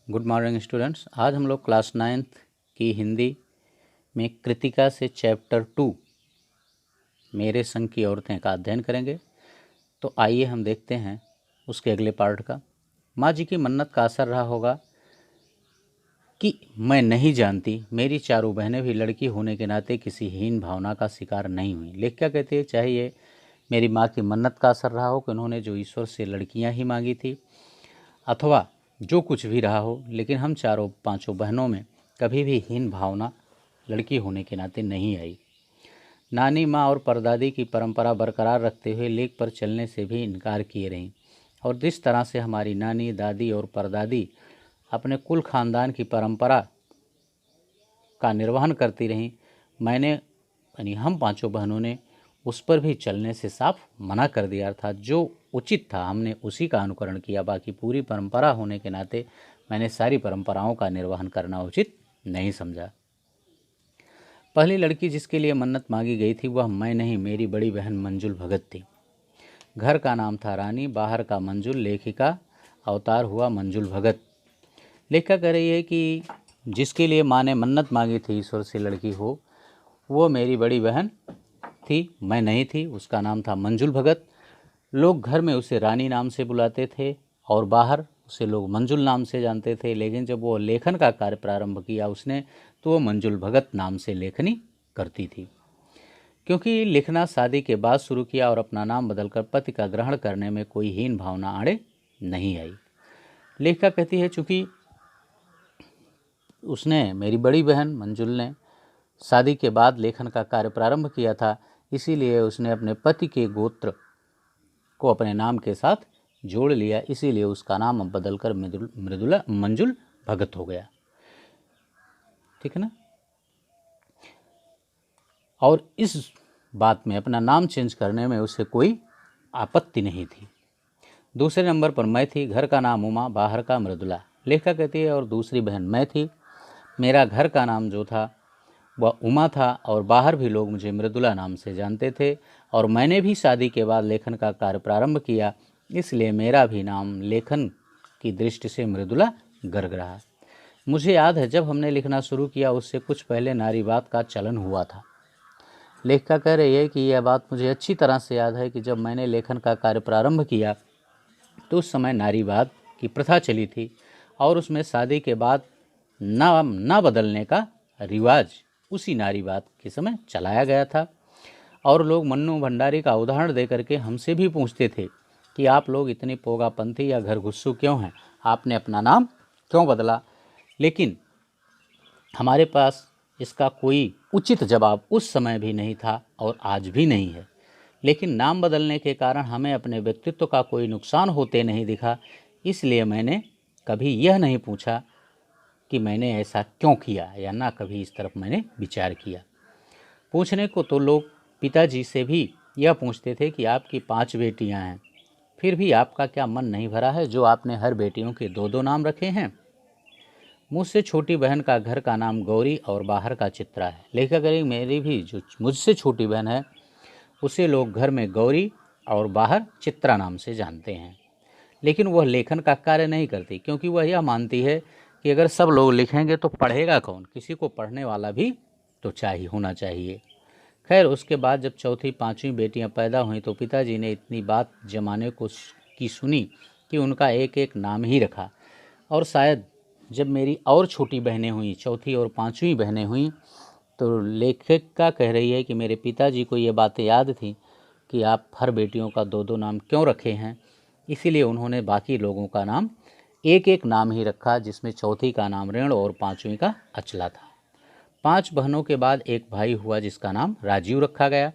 Good morning students. आज हम लोग क्लास 9th की हिंदी में कृतिका से चैप्टर 2 मेरे संग की औरतें का अध्ययन करेंगे। तो आइए हम देखते हैं उसके अगले पार्ट का। माँ जी की मन्नत का असर रहा होगा कि मैं नहीं जानती मेरी चारों बहनें भी लड़की होने के नाते किसी हीन भावना का शिकार नहीं हुई। लेखिका कहती है चाहे ये मेरी माँ की मन्नत का असर रहा हो कि उन्होंने जो ईश्वर से लड़कियाँ ही मांगी थी, अथवा जो कुछ भी रहा हो, लेकिन हम चारों पांचों बहनों में कभी भी हीन भावना लड़की होने के नाते नहीं आई। नानी, माँ और परदादी की परंपरा बरकरार रखते हुए लेख पर चलने से भी इनकार किए रहीं, और जिस तरह से हमारी नानी, दादी और परदादी अपने कुल खानदान की परंपरा का निर्वहन करती रहीं, मैंने यानी हम पांचों बहनों ने उस पर भी चलने से साफ मना कर दिया। अर्थात जो उचित था हमने उसी का अनुकरण किया। बाकी पूरी परंपरा होने के नाते मैंने सारी परंपराओं का निर्वहन करना उचित नहीं समझा। पहली लड़की जिसके लिए मन्नत मांगी गई थी वह मैं नहीं, मेरी बड़ी बहन मंजुल भगत थी। घर का नाम था रानी, बाहर का मंजुल। लेखिका अवतार हुआ मंजुल भगत। लेखिका कह रही है कि जिसके लिए माँ ने मन्नत मांगी थी ईश्वर से लड़की हो, वो मेरी बड़ी बहन थी, मैं नहीं थी। उसका नाम था मंजुल भगत। लोग घर में उसे रानी नाम से बुलाते थे और बाहर उसे लोग मंजुल नाम से जानते थे। लेकिन जब वो लेखन का कार्य प्रारंभ किया उसने, तो वो मंजुल भगत नाम से लेखनी करती थी। क्योंकि लिखना शादी के बाद शुरू किया और अपना नाम बदलकर पति का ग्रहण करने में कोई हीन भावना आड़े नहीं आई। लेखिका कहती है चूँकि उसने, मेरी बड़ी बहन मंजुल ने, शादी के बाद लेखन का कार्य प्रारंभ किया था, इसीलिए उसने अपने पति के गोत्र को अपने नाम के साथ जोड़ लिया। इसीलिए उसका नाम अब बदलकर मृदुला मंजुल भगत हो गया। ठीक है ना। और इस बात में, अपना नाम चेंज करने में उसे कोई आपत्ति नहीं थी। दूसरे नंबर पर मैं थी। घर का नाम उमा, बाहर का मृदुला। लेखिका कहती है और दूसरी बहन मैं थी। मेरा घर का नाम जो था वह उमा था और बाहर भी लोग मुझे मृदुला नाम से जानते थे। और मैंने भी शादी के बाद लेखन का कार्य प्रारंभ किया, इसलिए मेरा भी नाम लेखन की दृष्टि से मृदुला गर्ग रहा। मुझे याद है जब हमने लिखना शुरू किया उससे कुछ पहले नारीवाद का चलन हुआ था। लेखिका कह रही है कि यह बात मुझे अच्छी तरह से याद है कि जब मैंने लेखन का कार्य प्रारंभ किया तो उस समय नारीवाद की प्रथा चली थी और उसमें शादी के बाद नाम ना बदलने का रिवाज उसी नारीवाद के समय चलाया गया था। और लोग मन्नू भंडारी का उदाहरण दे करके हमसे भी पूछते थे कि आप लोग इतनी पोगापंथी या घर गुस्सू क्यों हैं, आपने अपना नाम क्यों बदला। लेकिन हमारे पास इसका कोई उचित जवाब उस समय भी नहीं था और आज भी नहीं है। लेकिन नाम बदलने के कारण हमें अपने व्यक्तित्व का कोई नुकसान होते नहीं दिखा, इसलिए मैंने कभी यह नहीं पूछा कि मैंने ऐसा क्यों किया, या ना कभी इस तरफ मैंने विचार किया। पूछने को तो लोग पिताजी से भी यह पूछते थे कि आपकी 5 बेटियां हैं, फिर भी आपका क्या मन नहीं भरा है जो आपने हर बेटियों के 2-2 नाम रखे हैं। मुझसे छोटी बहन का घर का नाम गौरी और बाहर का चित्रा है। लेखिका करें मेरी भी जो मुझसे छोटी बहन है उसे लोग घर में गौरी और बाहर चित्रा नाम से जानते हैं। लेकिन वह लेखन का कार्य नहीं करती, क्योंकि वह यह मानती है कि अगर सब लोग लिखेंगे तो पढ़ेगा कौन, किसी को पढ़ने वाला भी तो होना चाहिए। खैर, उसके बाद जब चौथी 5वीं बेटियां पैदा हुईं तो पिताजी ने इतनी बात जमाने को की सुनी कि उनका एक एक नाम ही रखा। और शायद जब मेरी और छोटी बहनें हुईं, चौथी और 5वीं बहनें हुईं, तो लेखिका कह रही है कि मेरे पिताजी को ये बातें याद थी कि आप हर बेटियों का 2-2 नाम क्यों रखे हैं। इसीलिए उन्होंने बाकी लोगों का नाम एक एक नाम ही रखा, जिसमें चौथी का नाम रेणु और 5वीं का अचला था। 5 बहनों के बाद एक भाई हुआ जिसका नाम राजीव रखा गया।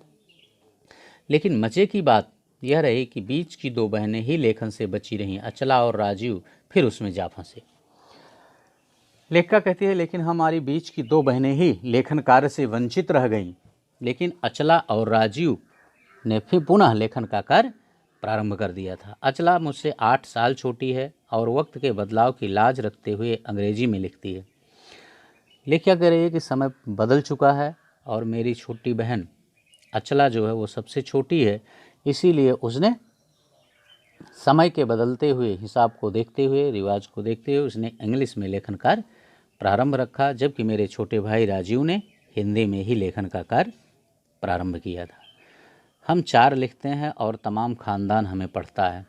लेकिन मजे की बात यह रही कि बीच की 2 बहनें ही लेखन से बची रहीं। अचला और राजीव फिर उसमें जा फंसे। लेखिका कहती है लेकिन हमारी बीच की 2 बहनें ही लेखन कार्य से वंचित रह गईं। लेकिन अचला और राजीव ने फिर पुनः लेखन का कार्य प्रारंभ कर दिया था। अचला मुझसे 8 साल छोटी है और वक्त के बदलाव की लाज रखते हुए अंग्रेजी में लिखती है। लेखिका कह रही है कि समय बदल चुका है और मेरी छोटी बहन अचला जो है वो सबसे छोटी है, इसीलिए उसने समय के बदलते हुए हिसाब को देखते हुए, रिवाज को देखते हुए उसने इंग्लिश में लेखन कार्य प्रारंभ रखा, जबकि मेरे छोटे भाई राजीव ने हिंदी में ही लेखन का कार्य प्रारंभ किया था। हम 4 लिखते हैं और तमाम खानदान हमें पढ़ता है।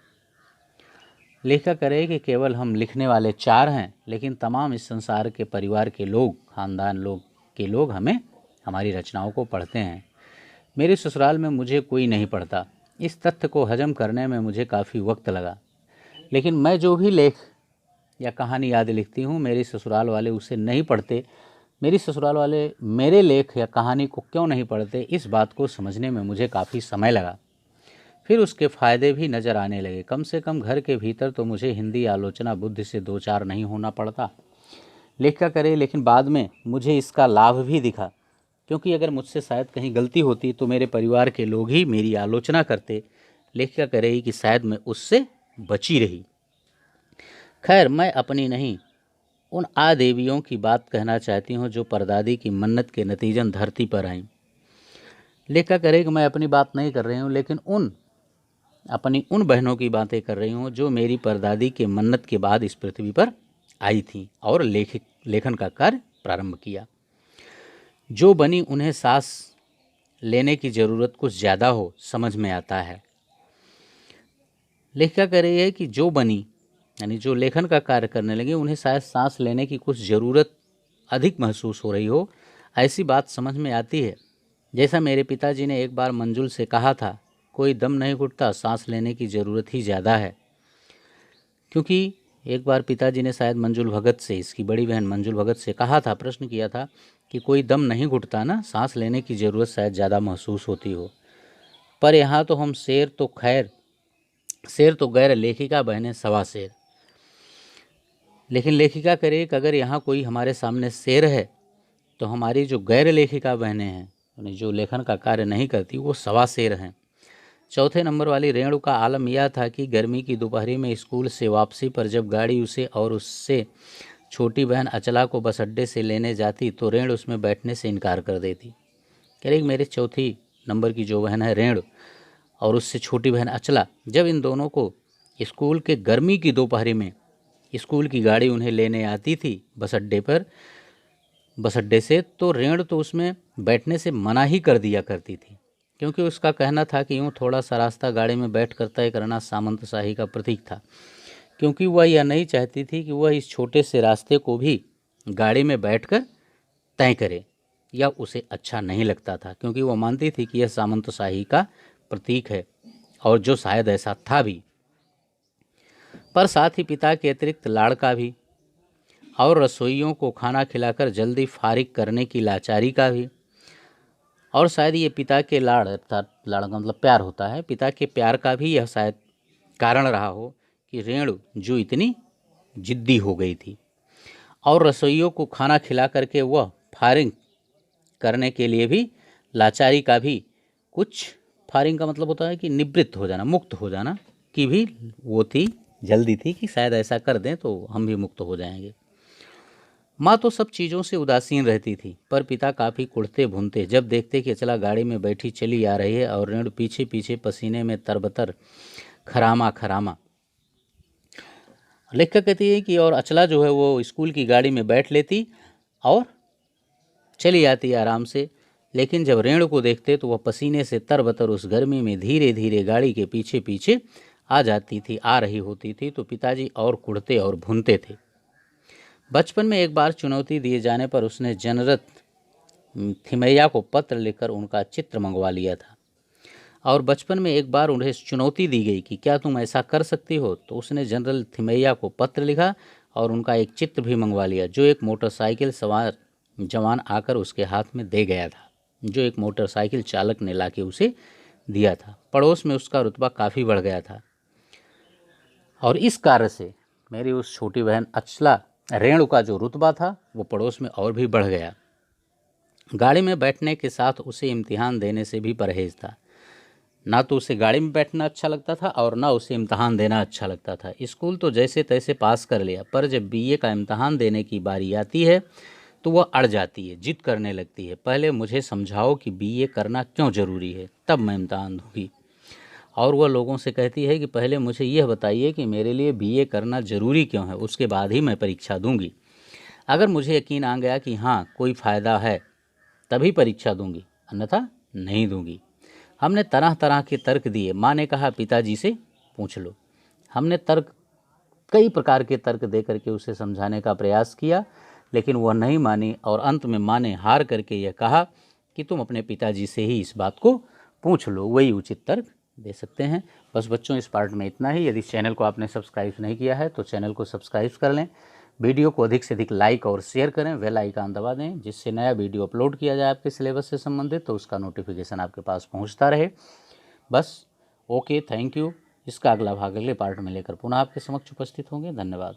लेखक कहे कि केवल हम लिखने वाले 4 हैं, लेकिन तमाम इस संसार के परिवार के लोग, खानदान लोग हमें, हमारी रचनाओं को पढ़ते हैं। मेरे ससुराल में मुझे कोई नहीं पढ़ता। इस तथ्य को हजम करने में मुझे काफ़ी वक्त लगा, लेकिन मैं जो भी लेख या कहानी आदि लिखती हूँ, मेरे ससुराल वाले उसे नहीं पढ़ते। मेरी ससुराल वाले मेरे लेख या कहानी को क्यों नहीं पढ़ते, इस बात को समझने में मुझे काफ़ी समय लगा। फिर उसके फ़ायदे भी नज़र आने लगे। कम से कम घर के भीतर तो मुझे हिंदी आलोचना बुद्धि से 2-4 नहीं होना पड़ता। लेखक करे, लेकिन बाद में मुझे इसका लाभ भी दिखा, क्योंकि अगर मुझसे शायद कहीं गलती होती तो मेरे परिवार के लोग ही मेरी आलोचना करते। लेखिका कह रही कि शायद मैं उससे बची रही। खैर, मैं अपनी नहीं, उन आदेवियों की बात कहना चाहती हूँ जो परदादी की मन्नत के नतीजन धरती पर आईं। लेखिका कह रही कि मैं अपनी बात नहीं कर रही हूँ, लेकिन अपनी उन बहनों की बातें कर रही हूँ जो मेरी परदादी के मन्नत के बाद इस पृथ्वी पर आई थी और लेखन का कार्य प्रारंभ किया। जो बनी उन्हें सांस लेने की ज़रूरत कुछ ज़्यादा हो, समझ में आता है। लेखिका कह रही है कि जो बनी, यानी जो लेखन का कार्य करने लगे, उन्हें शायद सांस लेने की कुछ ज़रूरत अधिक महसूस हो रही हो, ऐसी बात समझ में आती है। जैसा मेरे पिताजी ने एक बार मंजुल से कहा था, कोई दम नहीं घुटता, सांस लेने की ज़रूरत ही ज़्यादा है। क्योंकि एक बार पिताजी ने शायद मंजुल भगत से, इसकी बड़ी बहन मंजुल भगत से कहा था, प्रश्न किया था कि कोई दम नहीं घुटता ना, सांस लेने की ज़रूरत शायद ज़्यादा महसूस होती हो। पर यहाँ तो हम शेर तो गैर, लेखिका बहनें सवा शेर। लेकिन लेखिका करे कि अगर यहाँ कोई हमारे सामने शेर है तो हमारी जो गैर लेखिका बहनें हैं, यानी जो लेखन का कार्य नहीं करती, वो सवा शेर हैं। चौथे नंबर वाली रेणु का आलम यह था कि गर्मी की दोपहरी में स्कूल से वापसी पर जब गाड़ी उसे और उससे छोटी बहन अचला को बस अड्डे से लेने जाती तो रेणु उसमें बैठने से इनकार कर देती। कह रही मेरे चौथी नंबर की जो बहन है रेणु और उससे छोटी बहन अचला, जब इन दोनों को स्कूल के गर्मी की दोपहरी में स्कूल की गाड़ी उन्हें लेने आती थी बस अड्डे से, तो रेणु तो उसमें बैठने से मना ही कर दिया करती थी, क्योंकि उसका कहना था कि यूँ थोड़ा सा रास्ता गाड़ी में बैठ कर तय करना सामंतशाही का प्रतीक था, क्योंकि वह यह नहीं चाहती थी कि वह इस छोटे से रास्ते को भी गाड़ी में बैठकर तय करे, या उसे अच्छा नहीं लगता था, क्योंकि वह मानती थी कि यह सामंतशाही का प्रतीक है, और जो शायद ऐसा था भी। पर साथ ही पिता के अतिरिक्त लाड़ भी, और रसोइयों को खाना खिलाकर जल्दी फारिग करने की लाचारी का भी, और शायद ये पिता के लाड़, अर्थात लाड़ का मतलब प्यार होता है, पिता के प्यार का भी यह शायद कारण रहा हो कि रेणु जो इतनी जिद्दी हो गई थी, और रसोइयों को खाना खिला करके वह फारिग करने के लिए भी लाचारी का भी कुछ, फारिग का मतलब होता है कि निवृत्त हो जाना, मुक्त हो जाना की भी वो थी, जल्दी थी कि शायद ऐसा कर दें तो हम भी मुक्त हो जाएंगे। माँ तो सब चीज़ों से उदासीन रहती थी, पर पिता काफ़ी कुढ़ते भुनते जब देखते कि अचला गाड़ी में बैठी चली आ रही है और रेणु पीछे पीछे पसीने में तरबतर खरामा। लेखक कहती है कि और अचला जो है वो स्कूल की गाड़ी में बैठ लेती और चली आती आराम से, लेकिन जब रेणु को देखते तो वह पसीने से तरबतर उस गर्मी में धीरे धीरे गाड़ी के पीछे पीछे आ रही होती थी, तो पिताजी और कुढ़ते और भुनते थे। बचपन में एक बार चुनौती दिए जाने पर उसने जनरल थिमैया को पत्र लिखकर उनका चित्र मंगवा लिया था, और बचपन में एक बार उन्हें चुनौती दी गई कि क्या तुम ऐसा कर सकती हो, तो उसने जनरल थिमैया को पत्र लिखा और उनका एक चित्र भी मंगवा लिया, जो एक मोटरसाइकिल सवार जवान आकर उसके हाथ में दे गया था, जो एक मोटरसाइकिल चालक ने लाके उसे दिया था। पड़ोस में उसका रुतबा काफ़ी बढ़ गया था, और इस कार्य से मेरी उस छोटी बहन अचला रेणु का जो रुतबा था वो पड़ोस में और भी बढ़ गया। गाड़ी में बैठने के साथ उसे इम्तिहान देने से भी परहेज था। ना तो उसे गाड़ी में बैठना अच्छा लगता था और ना उसे इम्तिहान देना अच्छा लगता था। स्कूल तो जैसे तैसे पास कर लिया, पर जब बीए का इम्तिहान देने की बारी आती है तो वह अड़ जाती है, जिद करने लगती है, पहले मुझे समझाओ कि बीए करना क्यों ज़रूरी है, तब मैं इम्तिहान दूंगी। और वह लोगों से कहती है कि पहले मुझे यह बताइए कि मेरे लिए बीए करना ज़रूरी क्यों है, उसके बाद ही मैं परीक्षा दूंगी। अगर मुझे यकीन आ गया कि हाँ कोई फ़ायदा है तभी परीक्षा दूंगी, अन्यथा नहीं दूंगी। हमने तरह तरह के तर्क दिए। माँ ने कहा पिताजी से पूछ लो। हमने कई प्रकार के तर्क दे करके उसे समझाने का प्रयास किया, लेकिन वह नहीं मानी और अंत में माँ ने हार करके यह कहा कि तुम अपने पिताजी से ही इस बात को पूछ लो, वही उचित तर्क दे सकते हैं। बस बच्चों, इस पार्ट में इतना ही। यदि चैनल को आपने सब्सक्राइब नहीं किया है तो चैनल को सब्सक्राइब कर लें, वीडियो को अधिक से अधिक लाइक और शेयर करें, बेल आइकन दबा दें, जिससे नया वीडियो अपलोड किया जाए आपके सिलेबस से संबंधित तो उसका नोटिफिकेशन आपके पास पहुंचता रहे। बस ओके, थैंक यू। इसका अगला भाग अगले पार्ट में लेकर पुनः आपके समक्ष उपस्थित होंगे। धन्यवाद।